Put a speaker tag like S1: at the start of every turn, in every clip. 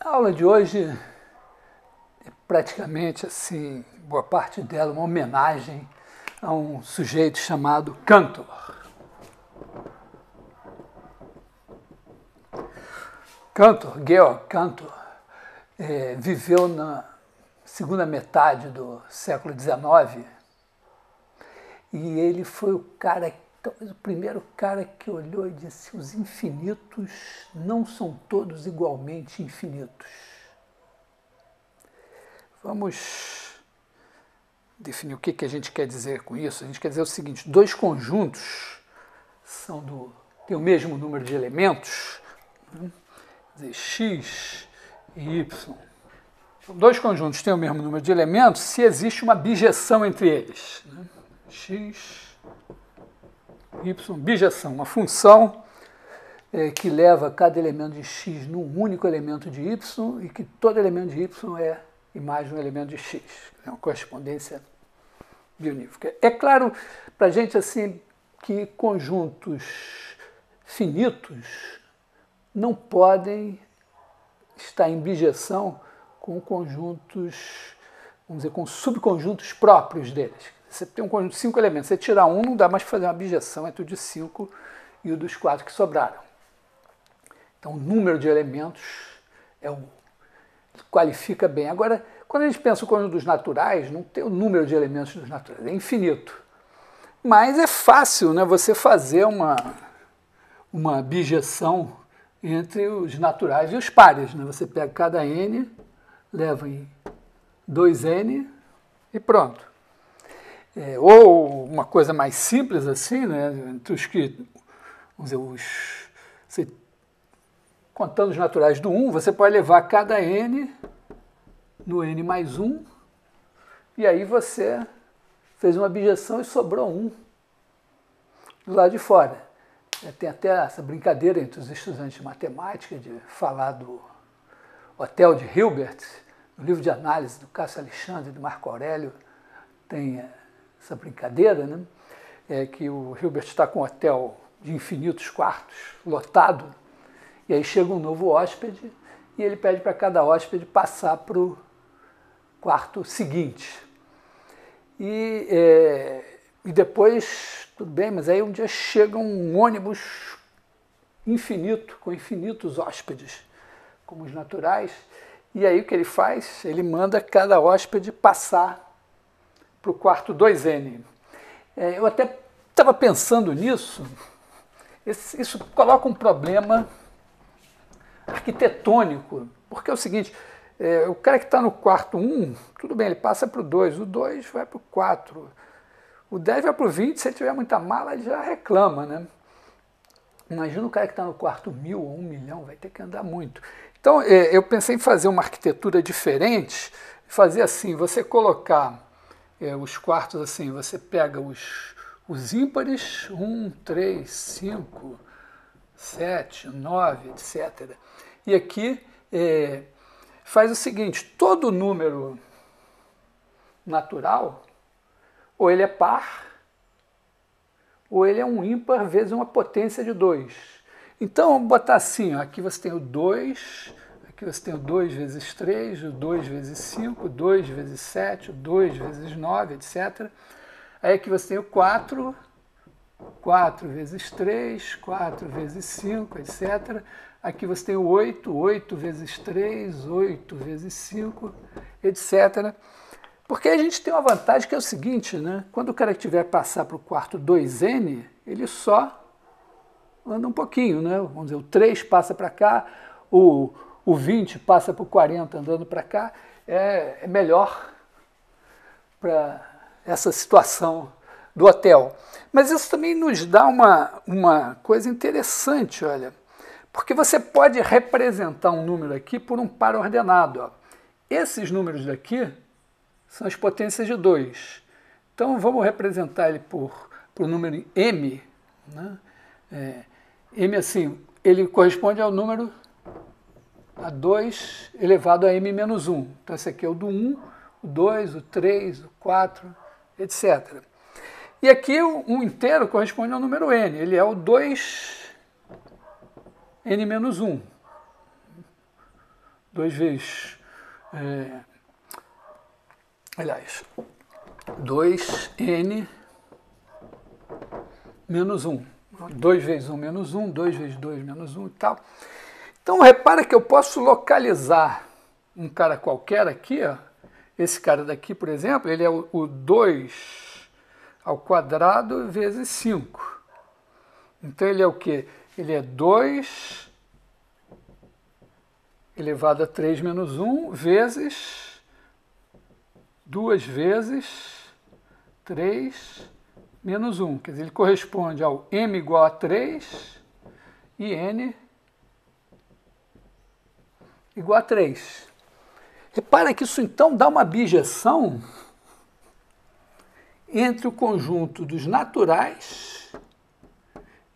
S1: A aula de hoje é praticamente, assim, boa parte dela, uma homenagem a um sujeito chamado Cantor. Georg Cantor, viveu na segunda metade do século XIX e ele foi o cara, talvez o primeiro cara que olhou e disse: os infinitos não são todos igualmente infinitos. Vamos definir o que a gente quer dizer com isso. A gente quer dizer o seguinte: dois conjuntos têm o mesmo número de elementos, né? Dizer, x e y. Então, dois conjuntos têm o mesmo número de elementos se existe uma bijeção entre eles, né? X, y, bijeção, uma função que leva cada elemento de x num único elemento de y e que todo elemento de y é imagem de um elemento de x. É uma correspondência bionívoca. É claro para a gente assim, que conjuntos finitos não podem estar em bijeção com conjuntos, vamos dizer, com subconjuntos próprios deles. Você tem um conjunto de 5 elementos, você tirar um, não dá mais para fazer uma bijeção entre o de 5 e o dos 4 que sobraram. Então, o número de elementos qualifica bem. Agora, quando a gente pensa no conjunto dos naturais, não tem o número de elementos dos naturais, é infinito. Mas é fácil, né, você fazer uma bijeção entre os naturais e os pares, né? Você pega cada n, leva em 2n e pronto. Ou uma coisa mais simples assim, né? Entre os que, vamos dizer, contando os naturais do 1, você pode levar cada n no n mais 1, e aí você fez uma bijeção e sobrou 1 do lado de fora. Tem até essa brincadeira entre os estudantes de matemática de falar do hotel de Hilbert, no livro de análise do Cássio Alexandre e do Marco Aurélio, tem essa brincadeira, né? Que o Hilbert está com um hotel de infinitos quartos, lotado, e aí chega um novo hóspede e ele pede para cada hóspede passar para o quarto seguinte. E depois, tudo bem, mas aí um dia chega um ônibus infinito, com infinitos hóspedes, como os naturais, e aí o que ele faz? Ele manda cada hóspede passar para o quarto 2n. Eu até estava pensando nisso, isso coloca um problema arquitetônico, porque é o seguinte, o cara que está no quarto 1, tudo bem, ele passa para o 2, o 2 vai para o 4, o 10 vai para o 20, se ele tiver muita mala, ele já reclama, né? Imagina o cara que está no quarto 1000 ou 1 milhão, vai ter que andar muito. Então, eu pensei em fazer uma arquitetura diferente, fazer assim, você colocar os quartos assim, você pega os ímpares, 1, 3, 5, 7, 9, etc. E aqui faz o seguinte, todo número natural, ou ele é par, ou ele é um ímpar vezes uma potência de 2. Então, vamos botar assim, ó, aqui você tem o 2, aqui você tem o 2 vezes 3, o 2 vezes 5, o 2 vezes 7, o 2 vezes 9, etc. Aí aqui você tem o 4, 4 vezes 3, 4 vezes 5, etc. Aqui você tem o 8, 8 vezes 3, 8 vezes 5, etc. Porque a gente tem uma vantagem que é o seguinte, né? Quando o cara tiver que passar para o quarto 2n, ele só anda um pouquinho, né? Vamos dizer, o 3 passa para cá, o 20 passa para o 40 andando para cá, é melhor para essa situação do hotel. Mas isso também nos dá uma coisa interessante, olha, porque você pode representar um número aqui por um par ordenado. Ó. Esses números daqui são as potências de 2. Então, vamos representar ele por o número m. Né? M, assim, ele corresponde ao número a 2 elevado a m menos 1. Então, esse aqui é o do 1, o 2, o 3, o 4, etc. E aqui, um inteiro corresponde ao número n. Ele é o 2n menos 1. 2 vezes, aliás, 2n menos 1. 2 vezes 1 menos 1, 2 vezes 2 menos 1 e tal. Então, repara que eu posso localizar um cara qualquer aqui, ó. Esse cara daqui, por exemplo, ele é o 2 ao quadrado vezes 5. Então, ele é o quê? Ele é 2 elevado a 3 menos 1 vezes 2 vezes 3 menos 1. Quer dizer, ele corresponde ao m igual a 3 e n igual a 3. Repara que isso então dá uma bijeção entre o conjunto dos naturais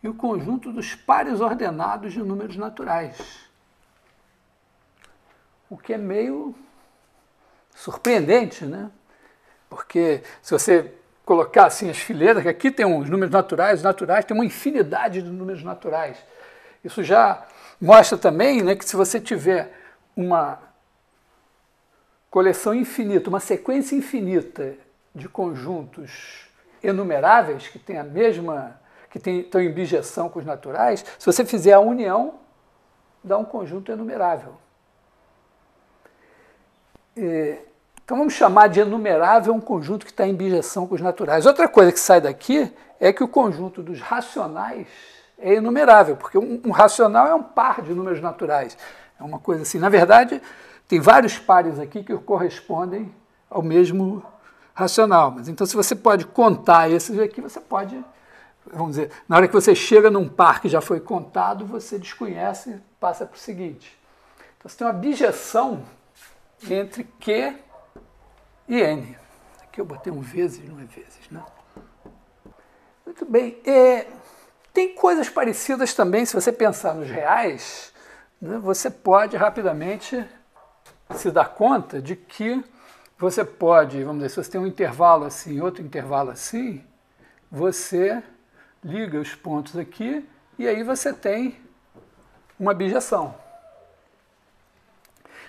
S1: e o conjunto dos pares ordenados de números naturais. O que é meio surpreendente, né? Porque se você colocar assim as fileiras, que aqui tem os números naturais, tem uma infinidade de números naturais. Isso já mostra também, né, que se você tiver uma coleção infinita, uma sequência infinita de conjuntos enumeráveis que tem a mesma, estão em bijeção com os naturais, se você fizer a união, dá um conjunto enumerável. Então vamos chamar de enumerável um conjunto que está em bijeção com os naturais. Outra coisa que sai daqui é que o conjunto dos racionais é enumerável, porque um racional é um par de números naturais. É uma coisa assim. Na verdade, tem vários pares aqui que correspondem ao mesmo racional. Mas então, se você pode contar esses aqui, você pode, vamos dizer, na hora que você chega num par que já foi contado, você desconhece e passa para o seguinte. Então, você tem uma bijeção entre Q e N. Aqui eu botei um vezes, não é vezes, né? Muito bem. Tem coisas parecidas também, se você pensar nos reais, né, você pode rapidamente se dar conta de que você pode, vamos dizer, se você tem um intervalo assim, outro intervalo assim, você liga os pontos aqui e aí você tem uma bijeção.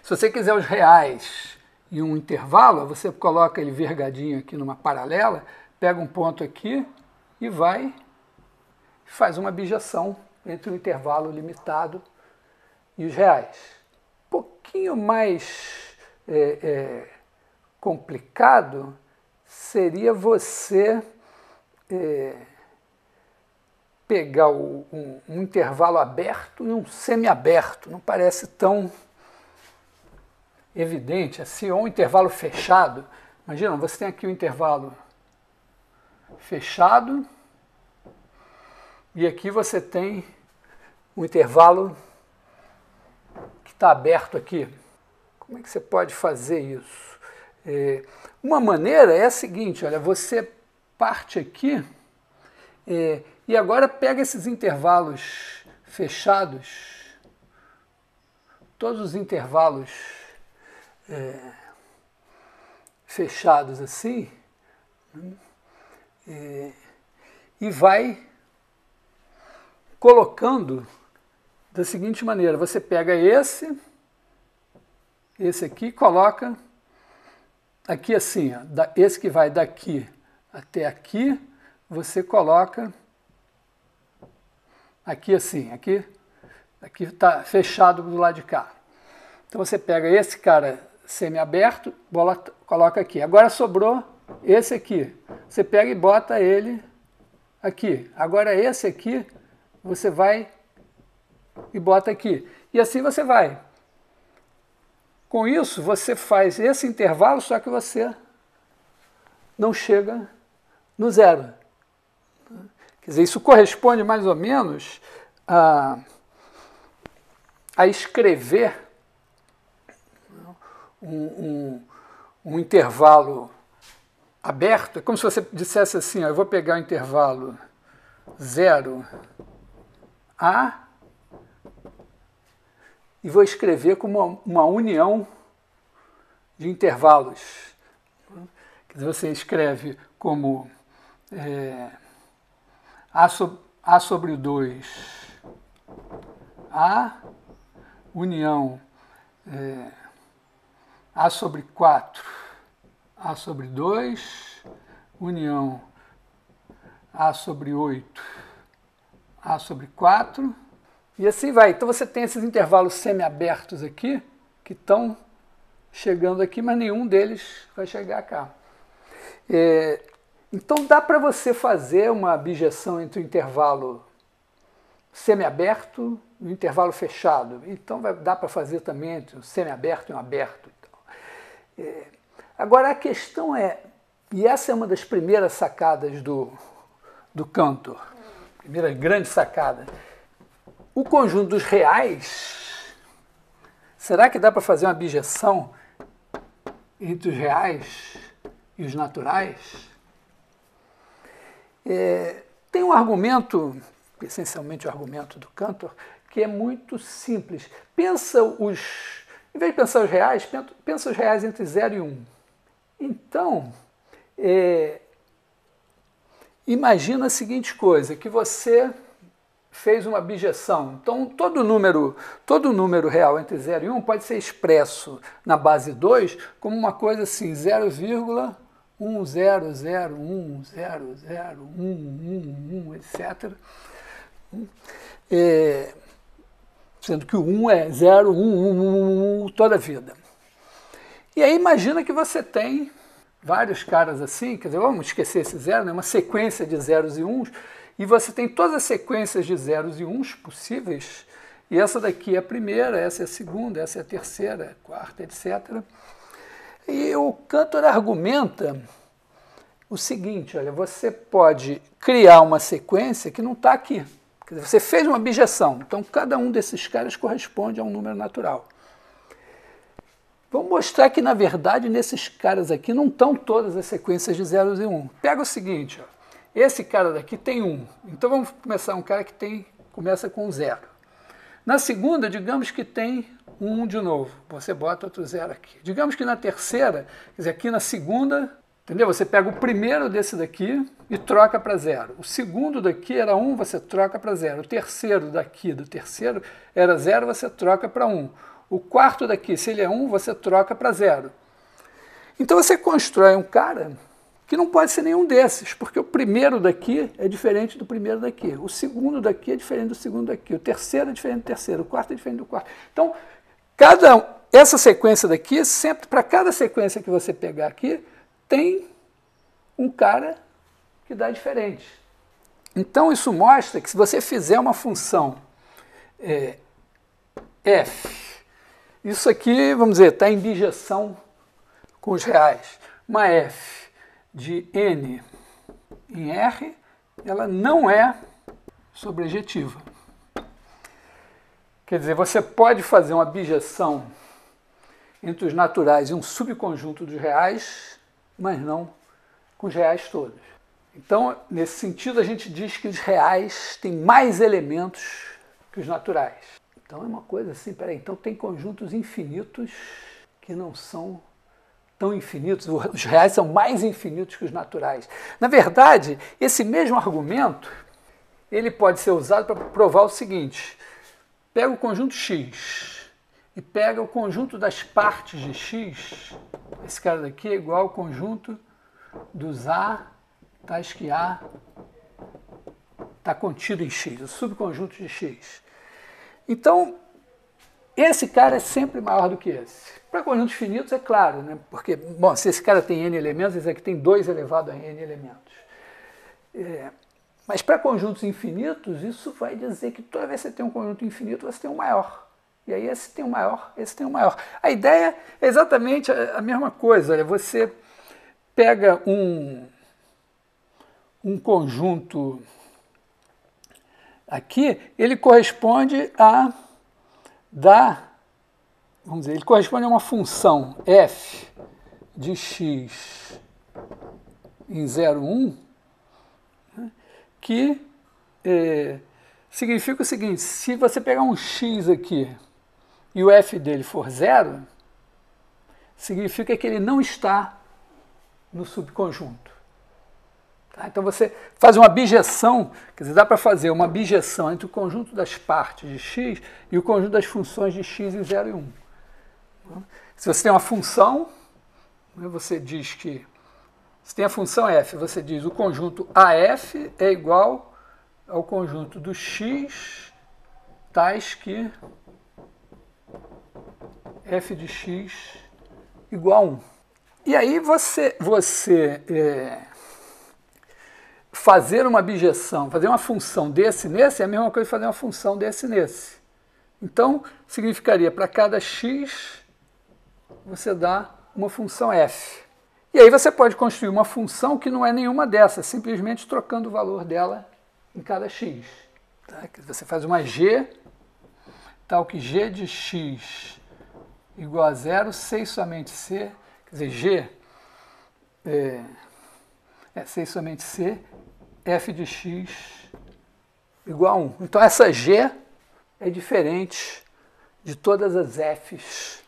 S1: Se você quiser os reais e um intervalo, você coloca ele vergadinho aqui numa paralela, pega um ponto aqui e faz uma bijeção entre o intervalo limitado e os reais. Um pouquinho mais complicado seria você pegar um intervalo aberto e um semiaberto. Não parece tão evidente assim, ou um intervalo fechado. Imagina, você tem aqui um intervalo fechado e aqui você tem um intervalo que está aberto aqui. Como é que você pode fazer isso? Uma maneira é a seguinte, olha, você parte aqui e agora pega esses intervalos fechados, todos os intervalos fechados assim, e vai colocando da seguinte maneira, você pega esse aqui, coloca aqui assim, ó, esse que vai daqui até aqui, você coloca aqui assim, aqui está fechado do lado de cá. Então você pega esse cara semi-aberto, coloca aqui. Agora sobrou esse aqui. Você pega e bota ele aqui. Agora esse aqui, você vai e bota aqui. E assim você vai. Com isso, você faz esse intervalo, só que você não chega no zero. Quer dizer, isso corresponde mais ou menos a escrever um intervalo aberto. É como se você dissesse assim, ó, eu vou pegar o intervalo 0 a e vou escrever como uma união de intervalos. Quer dizer, você escreve como A sobre 2, A união A sobre 4, A sobre 2, união A sobre 8, A sobre 4, e assim vai. Então você tem esses intervalos semiabertos aqui, que estão chegando aqui, mas nenhum deles vai chegar cá. Então dá para você fazer uma bijeção entre o intervalo semiaberto e o intervalo fechado. Então dá para fazer também entre o semiaberto e o aberto. Então. Agora a questão é, e essa é uma das primeiras sacadas do Cantor, primeira grande sacada, o conjunto dos reais, será que dá para fazer uma bijeção entre os reais e os naturais? Tem um argumento, essencialmente o argumento do Cantor, que é muito simples. Em vez de pensar os reais, pensa os reais entre 0 e 1. Então, imagina a seguinte coisa, que você fez uma bijeção. Então, todo número real entre 0 e 1 pode ser expresso na base 2 como uma coisa assim, 0,10010011, etc. Sendo que o 1 é 0, 1, toda a vida. E aí imagina que você tem vários caras assim, quer dizer, vamos esquecer esse 0, né? Uma sequência de zeros e 1s, e você tem todas as sequências de zeros e 1s possíveis, e essa daqui é a primeira, essa é a segunda, essa é a terceira, a quarta, etc. E o Cantor argumenta o seguinte, olha, você pode criar uma sequência que não está aqui. Quer dizer, você fez uma bijeção, então cada um desses caras corresponde a um número natural. Vamos mostrar que, na verdade, nesses caras aqui não estão todas as sequências de zeros e 1. Pega o seguinte, ó, esse cara daqui tem 1, então vamos começar um cara que começa com 0. Na segunda, digamos que tem 1 de novo, você bota outro 0 aqui. Digamos que na terceira, quer dizer, aqui na segunda, entendeu? Você pega o primeiro desse daqui e troca para 0. O segundo daqui era 1, você troca para 0. O terceiro daqui, do terceiro, era 0, você troca para 1. O quarto daqui, se ele é 1, você troca para 0. Então você constrói um cara que não pode ser nenhum desses, porque o primeiro daqui é diferente do primeiro daqui. O segundo daqui é diferente do segundo daqui. O terceiro é diferente do terceiro. O quarto é diferente do quarto. Então, essa sequência daqui, sempre para cada sequência que você pegar aqui, tem um cara que dá diferente. Então isso mostra que se você fizer uma função f, isso aqui, vamos dizer, está em bijeção com os reais, uma f de n em R, ela não é sobrejetiva. Quer dizer, você pode fazer uma bijeção entre os naturais e um subconjunto dos reais, mas não com os reais todos. Então, nesse sentido, a gente diz que os reais têm mais elementos que os naturais. Então é uma coisa assim, peraí, então tem conjuntos infinitos que não são tão infinitos, os reais são mais infinitos que os naturais. Na verdade, esse mesmo argumento, ele pode ser usado para provar o seguinte, pega o conjunto X e pega o conjunto das partes de X, esse cara daqui é igual ao conjunto dos A, tais que A está contido em X, o subconjunto de X. Então, esse cara é sempre maior do que esse. Para conjuntos finitos, é claro, né? Porque, bom, se esse cara tem n elementos, esse aqui tem 2 elevado a n elementos. Mas para conjuntos infinitos, isso vai dizer que toda vez que você tem um conjunto infinito, você tem um maior. E aí esse tem um maior, esse tem um maior. A ideia é exatamente a mesma coisa. Olha, você pega um conjunto aqui, ele corresponde ele corresponde a uma função f de x em 0, 1, né, que significa o seguinte, se você pegar um x aqui e o f dele for 0, significa que ele não está no subconjunto. Tá? Então você faz uma bijeção, quer dizer, dá para fazer uma bijeção entre o conjunto das partes de x e o conjunto das funções de x em 0 e 1. Se você tem uma função, você diz que, se tem a função f, você diz o conjunto AF é igual ao conjunto do x tais que f de x igual a 1. E aí você fazer uma bijeção, fazer uma função desse nesse é a mesma coisa que fazer uma função desse nesse. Então, significaria para cada x você dá uma função f. E aí você pode construir uma função que não é nenhuma dessas, simplesmente trocando o valor dela em cada x. Tá? Você faz uma g, tal que g de x igual a 0, C e somente C, quer dizer, g C e somente C, f de x igual a 1. Então essa g é diferente de todas as f's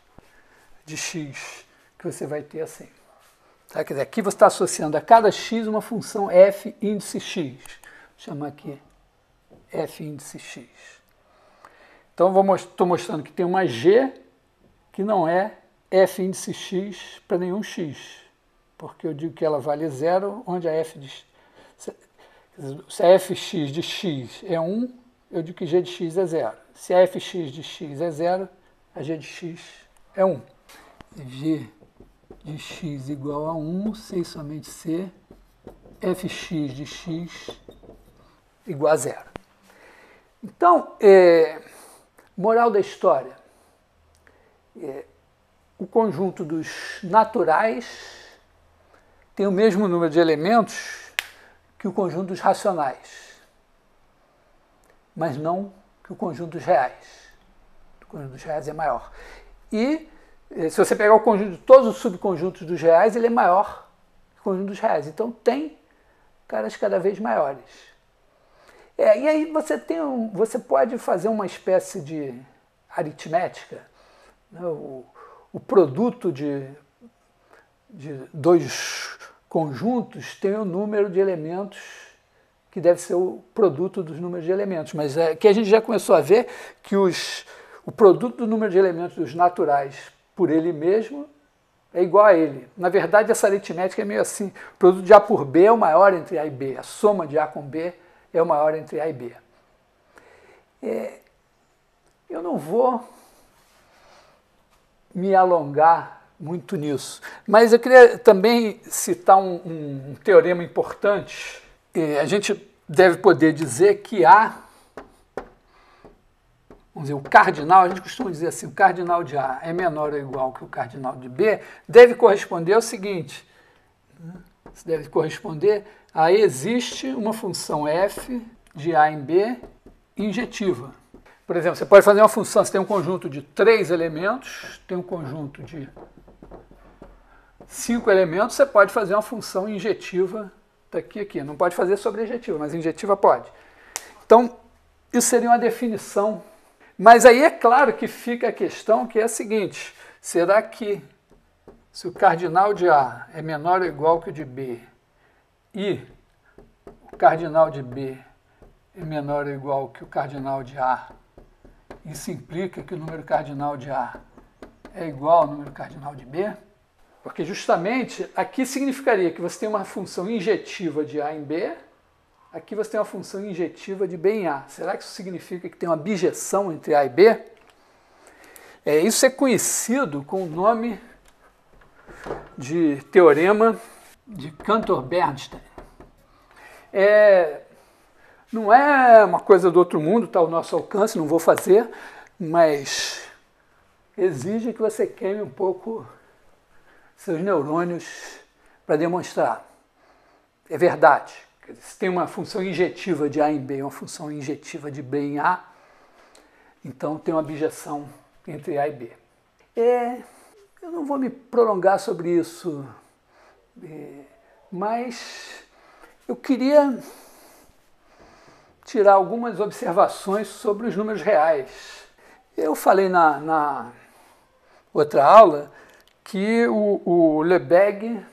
S1: de x que você vai ter assim. Tá? Quer dizer, aqui você está associando a cada x uma função f índice x. Vou chamar aqui f índice x. Então estou mostrando que tem uma g que não é f índice x para nenhum x, porque eu digo que ela vale 0, onde a f de se a fx de x é 1, eu digo que g de x é 0. Se a fx de x é 0, a g de x é 1. G de x igual a 1, C e somente C, fx de x igual a 0. Então, moral da história, o conjunto dos naturais tem o mesmo número de elementos que o conjunto dos racionais, mas não que o conjunto dos reais. O conjunto dos reais é maior. E se você pegar o conjunto de todos os subconjuntos dos reais, ele é maior que o conjunto dos reais. Então tem caras cada vez maiores. E aí você pode fazer uma espécie de aritmética, né? O produto de dois conjuntos tem o número de elementos que deve ser o produto dos números de elementos. Mas aqui a gente já começou a ver que o produto do número de elementos dos naturais por ele mesmo é igual a ele. Na verdade, essa aritmética é meio assim. O produto de A por B é o maior entre A e B. A soma de A com B é o maior entre A e B. Eu não vou me alongar muito nisso, mas eu queria também citar um teorema importante. A gente deve poder dizer que A, vamos dizer, o cardinal, a gente costuma dizer assim, o cardinal de A é menor ou igual que o cardinal de B, deve corresponder ao seguinte, deve corresponder a existe uma função f de A em B injetiva. Por exemplo, você pode fazer uma função, você tem um conjunto de 3 elementos, tem um conjunto de 5 elementos, você pode fazer uma função injetiva daqui a aqui. Não pode fazer sobrejetiva, mas injetiva pode. Então, isso seria uma definição. Mas aí é claro que fica a questão que é a seguinte, será que se o cardinal de A é menor ou igual que o de B e o cardinal de B é menor ou igual que o cardinal de A, isso implica que o número cardinal de A é igual ao número cardinal de B? Porque justamente aqui significaria que você tem uma função injetiva de A em B, aqui você tem uma função injetiva de B em A. Será que isso significa que tem uma bijeção entre A e B? Isso é conhecido com o nome de teorema de Cantor-Bernstein. Não é uma coisa do outro mundo, está ao nosso alcance, não vou fazer, mas exige que você queime um pouco seus neurônios para demonstrar. É verdade. Se tem uma função injetiva de A em B e uma função injetiva de B em A, então tem uma bijeção entre A e B. Eu não vou me prolongar sobre isso, mas eu queria tirar algumas observações sobre os números reais. Eu falei na outra aula que o Lebesgue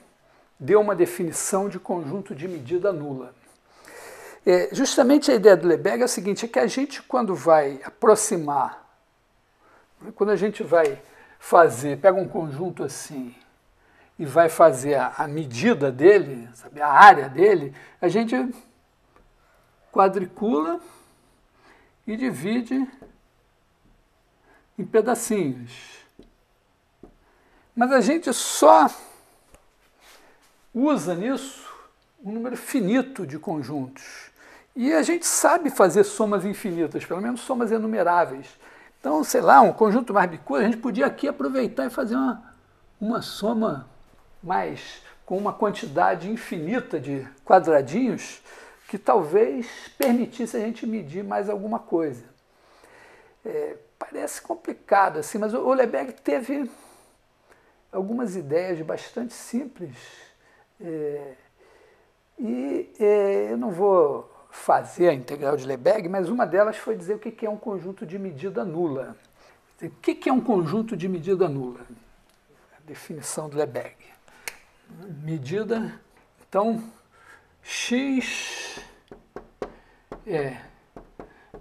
S1: deu uma definição de conjunto de medida nula. Justamente a ideia do Lebesgue é a seguinte, é que a gente quando vai aproximar, quando a gente vai pega um conjunto assim e vai fazer a medida dele, sabe, a área dele, a gente quadricula e divide em pedacinhos. Mas a gente só usa nisso um número finito de conjuntos. E a gente sabe fazer somas infinitas, pelo menos somas enumeráveis. Então, sei lá, um conjunto mais bicudo, a gente podia aqui aproveitar e fazer uma soma mais com uma quantidade infinita de quadradinhos que talvez permitisse a gente medir mais alguma coisa. Parece complicado, assim, mas o Lebesgue teve algumas ideias bastante simples. Eu não vou fazer a integral de Lebesgue, mas uma delas foi dizer o que é um conjunto de medida nula. O que é um conjunto de medida nula? A definição do Lebesgue. Medida, então, x é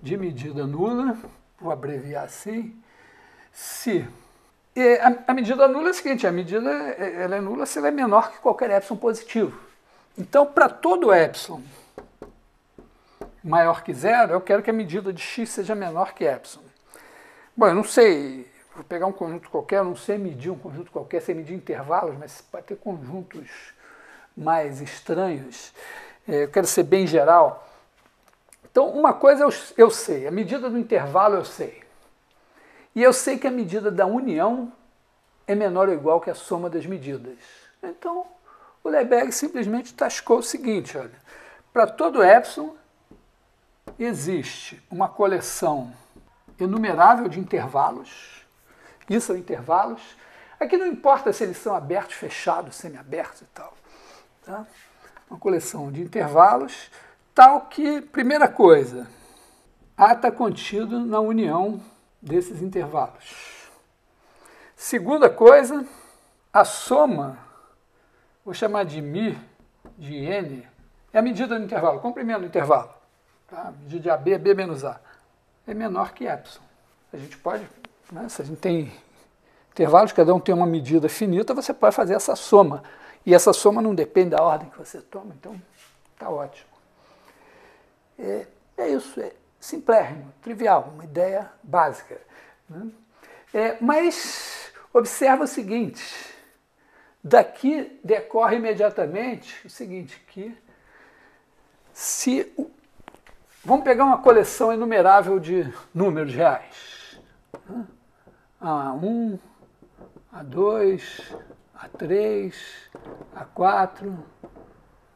S1: de medida nula, vou abreviar assim, se... a medida nula é a seguinte, a medida ela é nula se ela é menor que qualquer epsilon positivo. Então, para todo epsilon maior que zero, eu quero que a medida de x seja menor que epsilon. Bom, eu não sei, vou pegar um conjunto qualquer, eu não sei medir um conjunto qualquer, sei medir intervalos, mas pode ter conjuntos mais estranhos. Eu quero ser bem geral. Então, uma coisa eu sei, a medida do intervalo eu sei. E eu sei que a medida da união é menor ou igual que a soma das medidas. Então, o Lebesgue simplesmente tascou o seguinte, olha, para todo epsilon existe uma coleção enumerável de intervalos, isso são intervalos, aqui não importa se eles são abertos, fechados, semiabertos e tal, tá? Uma coleção de intervalos, tal que, primeira coisa, A está contido na união desses intervalos. Segunda coisa, a soma, vou chamar de μ de n, é a medida do intervalo, comprimento do intervalo. Tá? A medida de AB é B menos A. É menor que epsilon. A gente pode, né, se a gente tem intervalos, cada um tem uma medida finita, você pode fazer essa soma. E essa soma não depende da ordem que você toma, então está ótimo. É isso, é simplérrimo, trivial, uma ideia básica. Né? Mas observa o seguinte, daqui decorre imediatamente o seguinte, que vamos pegar uma coleção inumerável de números reais. A1, A2, A3, A4,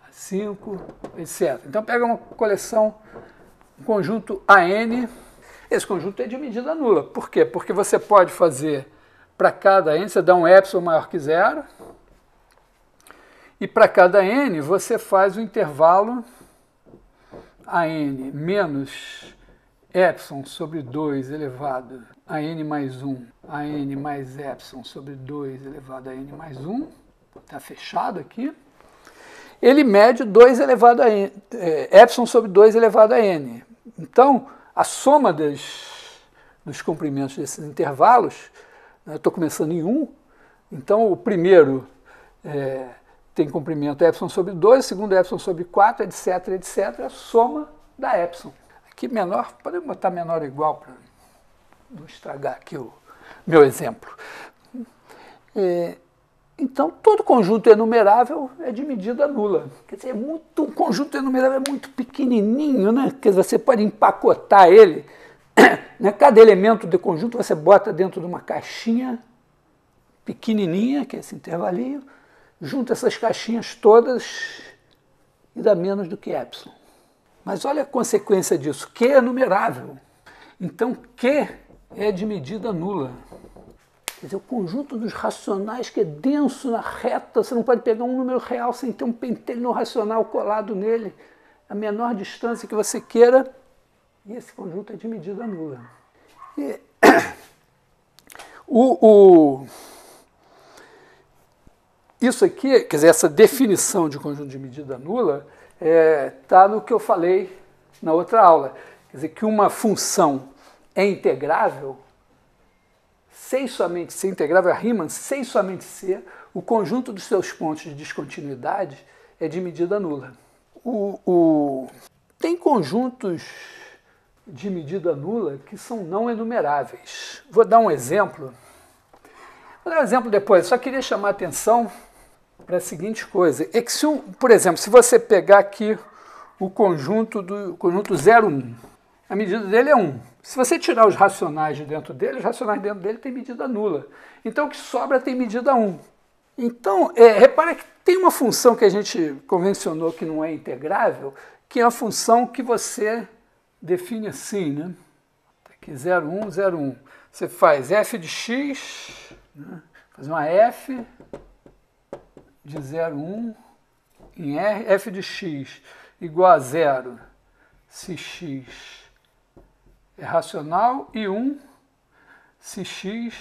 S1: A5, etc. Então pega uma coleção, um conjunto AN, esse conjunto é de medida nula. Por quê? Porque você pode fazer para cada n, você dá um epsilon maior que zero, e para cada n você faz o intervalo AN menos epsilon sobre 2 elevado a n mais 1, a n mais epsilon sobre 2 elevado a n mais 1, está fechado aqui, ele mede 2 elevado a n, epsilon sobre 2 elevado a n. Então, a soma dos comprimentos desses intervalos, eu estou começando em 1, então o primeiro tem comprimento epsilon sobre 2, o segundo epsilon sobre 4, etc, etc, a soma da epsilon. Aqui menor, podemos botar menor ou igual para não estragar aqui o meu exemplo. Então, todo conjunto enumerável é de medida nula. Quer dizer, um conjunto enumerável é muito pequenininho, né? Quer dizer, você pode empacotar ele. Né? Cada elemento do conjunto você bota dentro de uma caixinha pequenininha, que é esse intervalinho, junta essas caixinhas todas e dá menos do que epsilon. Mas olha a consequência disso, Q é numerável. Então, Q é de medida nula. Quer dizer, o conjunto dos racionais que é denso na reta, você não pode pegar um número real sem ter um pentelho no racional colado nele, a menor distância que você queira, e esse conjunto é de medida nula. E, isso aqui, quer dizer, essa definição de conjunto de medida nula está no que eu falei na outra aula. Quer dizer, que uma função é integrável C e somente C, integrável a Riemann, C e somente C, o conjunto dos seus pontos de descontinuidade é de medida nula. Tem conjuntos de medida nula que são não enumeráveis. Vou dar um exemplo. Vou dar um exemplo depois, só queria chamar a atenção para a seguinte coisa. É que, por exemplo, se você pegar aqui o conjunto 0,1, a medida dele é 1. Se você tirar os racionais de dentro dele, os racionais dentro dele têm medida nula. Então o que sobra tem medida 1. Então, repara que tem uma função que a gente convencionou que não é integrável, que é a função que você define assim, né? Aqui 0,1, 0,1. Você faz f de x, né? Faz uma f de 0,1 em r, f de x igual a 0 se x é racional e 1 se x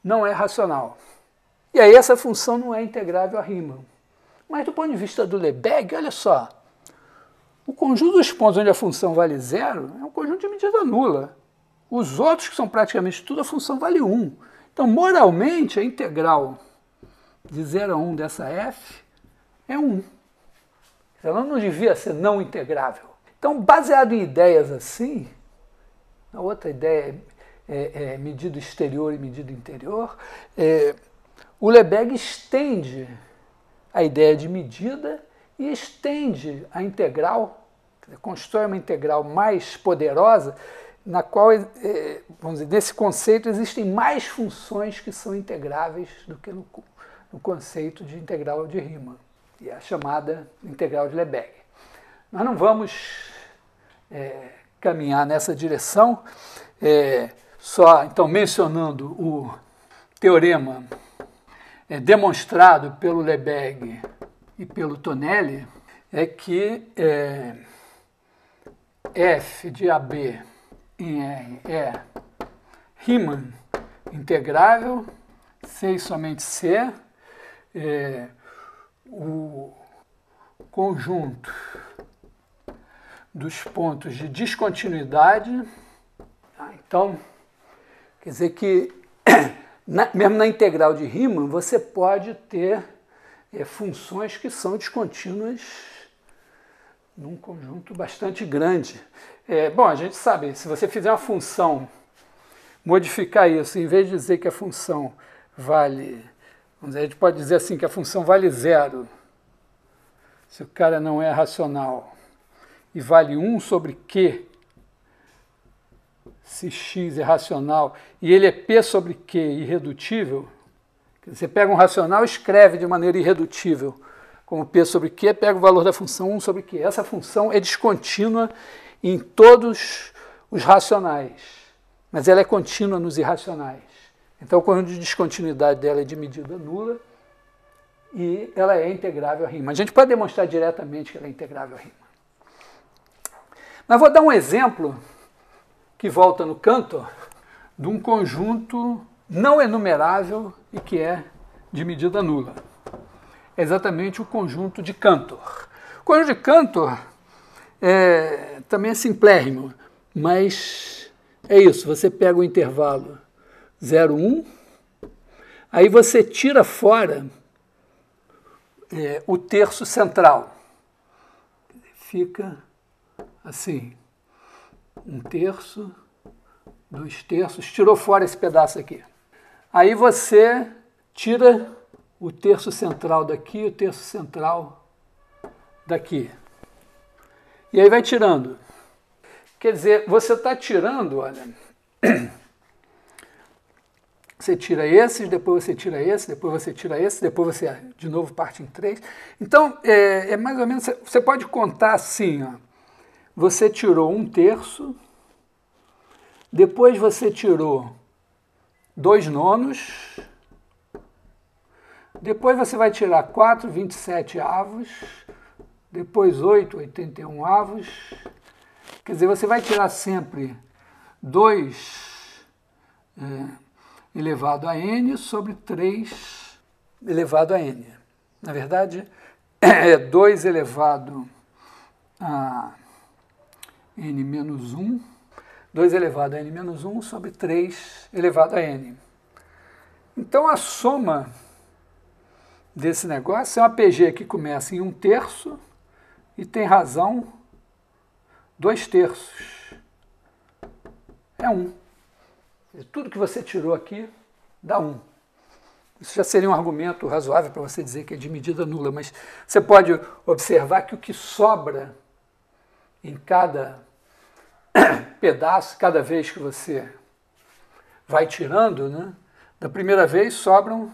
S1: não é racional. E aí essa função não é integrável a Riemann. Mas do ponto de vista do Lebesgue, olha só, o conjunto dos pontos onde a função vale 0 é um conjunto de medida nula. Os outros, que são praticamente tudo, a função vale 1. Então, moralmente, a integral de 0 a 1 dessa f é 1. Ela não devia ser não integrável. Então, baseado em ideias assim, a outra ideia é medida exterior e medida interior, o Lebesgue estende a ideia de medida e estende a integral, constrói uma integral mais poderosa, na qual, vamos dizer, nesse conceito existem mais funções que são integráveis do que no conceito de integral de Riemann, e é a chamada integral de Lebesgue. Nós não vamos caminhar nessa direção, só então mencionando o teorema demonstrado pelo Lebesgue e pelo Tonelli, é que f de AB em R é Riemann integrável, C e somente C, o conjunto dos pontos de descontinuidade. Então, quer dizer que mesmo na integral de Riemann, você pode ter funções que são descontínuas num conjunto bastante grande. Bom, a gente sabe, se você fizer uma função, modificar isso, em vez de dizer que a função vale, vamos dizer, a gente pode dizer assim, que a função vale 0, se o cara não é racional, e vale 1 sobre Q, se x é racional, e ele é P sobre Q irredutível, você pega um racional e escreve de maneira irredutível, como P sobre Q, pega o valor da função 1 sobre Q. Essa função é descontínua em todos os racionais, mas ela é contínua nos irracionais. Então o conjunto de descontinuidade dela é de medida nula e ela é integrável a Riemann. A gente pode demonstrar diretamente que ela é integrável a Riemann. Mas vou dar um exemplo que volta no Cantor, de um conjunto não enumerável e que é de medida nula. É exatamente o conjunto de Cantor. O conjunto de Cantor também é simplérrimo, mas é isso, você pega o intervalo 0, 1, aí você tira fora o terço central. Fica assim, 1 terço, 2 terços, tirou fora esse pedaço aqui. Aí você tira o terço central daqui e o terço central daqui. E aí vai tirando. Quer dizer, você está tirando, olha, você tira esses, depois você tira esse, depois você tira esse, depois você de novo parte em 3. Então, é mais ou menos, você pode contar assim, ó. Você tirou 1 terço, depois você tirou 2 nonos, depois você vai tirar 4 27 avos, depois 8 81 avos, quer dizer, você vai tirar sempre 2 elevado a n sobre 3 elevado a n. Na verdade, é 2 elevado a n menos 1, 2 elevado a n menos 1 sobre 3 elevado a n. Então, a soma desse negócio é uma PG que começa em 1/3 e tem razão 2/3. É 1. Tudo que você tirou aqui dá 1. Isso já seria um argumento razoável para você dizer que é de medida nula, mas você pode observar que o que sobra em cada pedaço, cada vez que você vai tirando, né? Da primeira vez sobram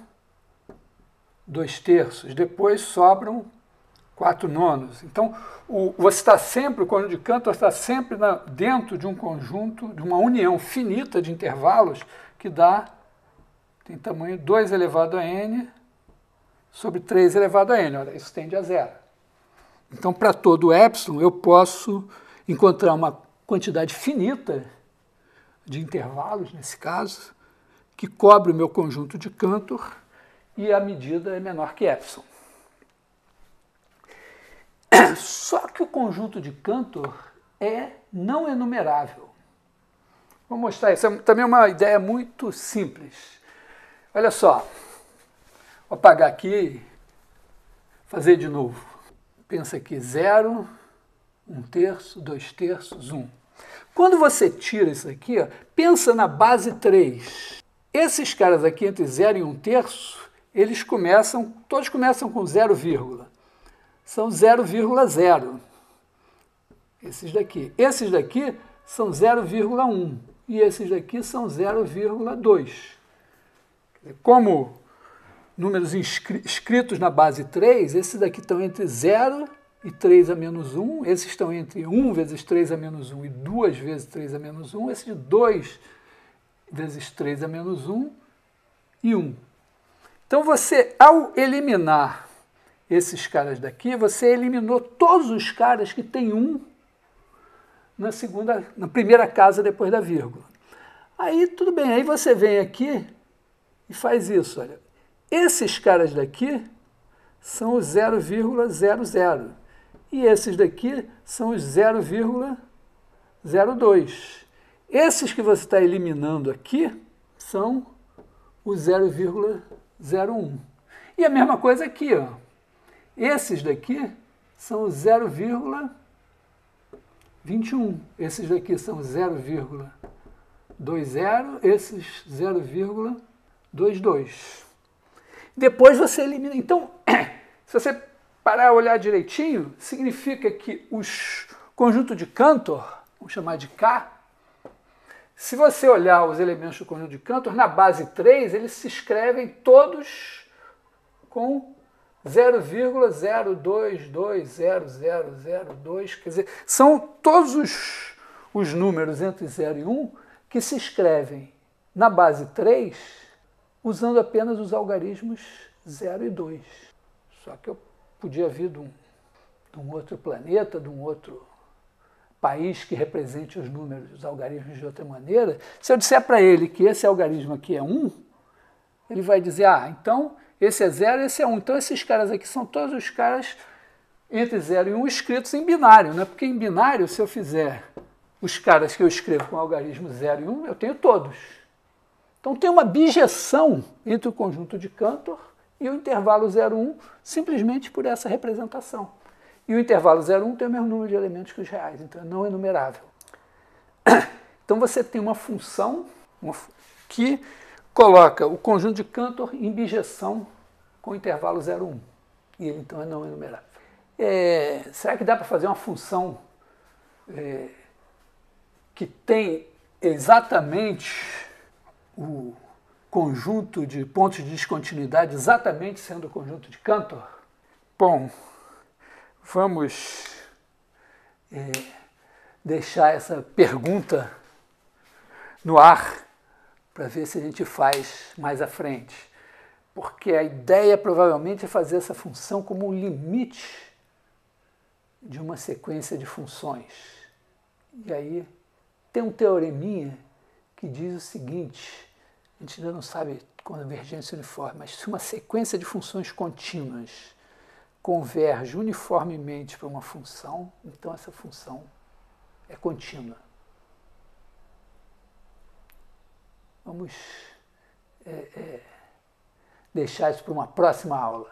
S1: 2/3, depois sobram 4/9. Então, você está sempre, o conjunto de Cantor está sempre dentro de um conjunto, de uma união finita de intervalos que tem tamanho 2 elevado a n sobre 3 elevado a n. Olha, isso tende a 0. Então, para todo epsilon, eu posso encontrar uma quantidade finita de intervalos, nesse caso, que cobre o meu conjunto de Cantor e a medida é menor que epsilon. Só que o conjunto de Cantor é não enumerável. Vou mostrar isso. Também é uma ideia muito simples. Olha só. Vou apagar aqui e fazer de novo. Pensa aqui, 0, 1/3, 2/3, 1. Quando você tira isso aqui, ó, pensa na base 3. Esses caras aqui entre 0 e 1/3, todos começam com 0, são 0,0. Esses daqui. Esses daqui são 0,1 e esses daqui são 0,2. Como números escritos na base 3, esses daqui estão entre 0 e 3 a menos 1, esses estão entre 1 vezes 3 a menos 1 e 2 vezes 3 a menos 1, esse de 2 vezes 3 a menos 1 e 1. Então, você, ao eliminar esses caras daqui, você eliminou todos os caras que tem 1 na primeira casa depois da vírgula. Aí, tudo bem, aí você vem aqui e faz isso, olha. Esses caras daqui são os 0,00 e esses daqui são os 0,02. Esses que você está eliminando aqui são os 0,01. E a mesma coisa aqui, ó. Esses daqui são os 0,21. Esses daqui são 0,20, esses 0,22. Depois você elimina. Então, se você parar a olhar direitinho, significa que os conjuntos de Cantor, vamos chamar de K, se você olhar os elementos do conjunto de Cantor, na base 3, eles se escrevem todos com 0,0220002, quer dizer, são todos os números entre 0 e 1 que se escrevem na base 3 usando apenas os algarismos 0 e 2. Só que eu podia vir de um outro planeta, de um outro país que represente os números, os algarismos de outra maneira. Se eu disser para ele que esse algarismo aqui é 1, ele vai dizer, então esse é 0 e esse é 1. Então esses caras aqui são todos os caras entre 0 e 1 escritos em binário, né? Porque em binário, se eu fizer os caras que eu escrevo com algarismo 0 e 1, eu tenho todos. Então tem uma bijeção entre o conjunto de Cantor e o intervalo 0, 1, simplesmente por essa representação. E o intervalo 0, 1 tem o mesmo número de elementos que os reais, então é não enumerável. Então você tem uma função que coloca o conjunto de Cantor em bijeção com o intervalo 0, 1. E ele então é não enumerável. Será que dá para fazer uma função que tem exatamente o conjunto de pontos de descontinuidade exatamente sendo o conjunto de Cantor? Bom, vamos deixar essa pergunta no ar para ver se a gente faz mais à frente. Porque a ideia provavelmente é fazer essa função como um limite de uma sequência de funções. E aí tem um teoreminha que diz o seguinte, a gente ainda não sabe convergência uniforme, mas se uma sequência de funções contínuas converge uniformemente para uma função, então essa função é contínua. Vamos deixar isso para uma próxima aula.